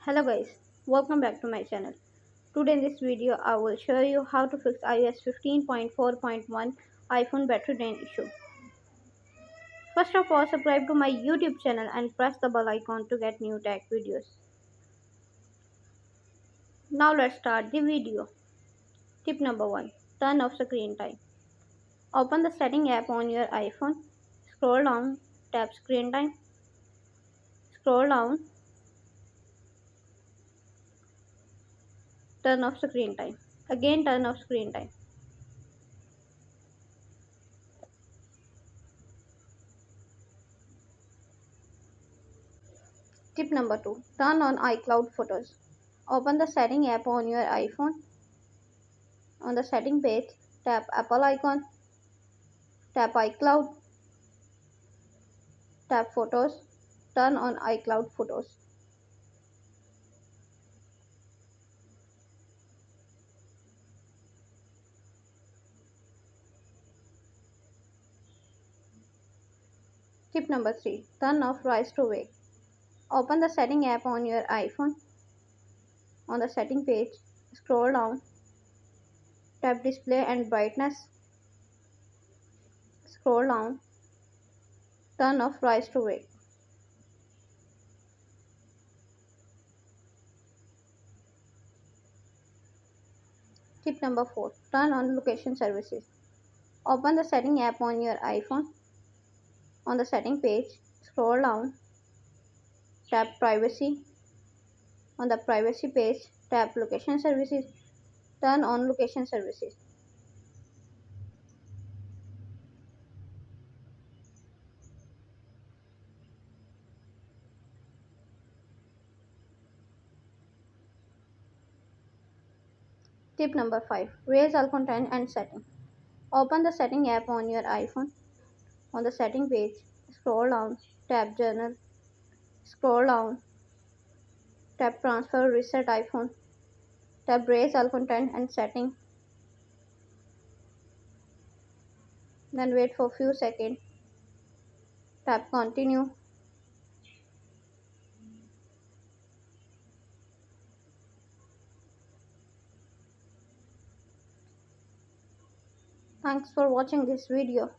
Hello guys, welcome back to my channel. Today in this video I will show you how to fix iOS 15.4.1 iPhone battery drain issue. First of all, subscribe to my YouTube channel and press the bell icon to get new tech videos. Now let's start the video. Tip number 1. Turn off screen time. Open the setting app on your iPhone. Scroll down, tap screen time. Scroll down, turn off screen time. Again turn off screen time. Tip number 2. Turn on iCloud photos. Open the setting app on your iPhone. On the setting page, tap Apple icon, tap iCloud, tap Photos, turn on iCloud Photos. Tip number 3. Turn off Rise to Wake. Open the setting app on your iPhone. On the setting page, scroll down, tap Display and Brightness, scroll down, turn off Rise to Wake. Tip number 4. Turn on Location Services. Open the setting app on your iPhone. On the setting page, scroll down, tap Privacy. On the Privacy page, tap Location Services, turn on Location Services. Tip number 5. Raise all content and setting. Open the setting app on your iPhone. On the setting page, scroll down, tap Journal, scroll down, tap Transfer Reset iPhone, tap Raise all content and setting, then wait for few seconds, tap Continue. Thanks for watching this video.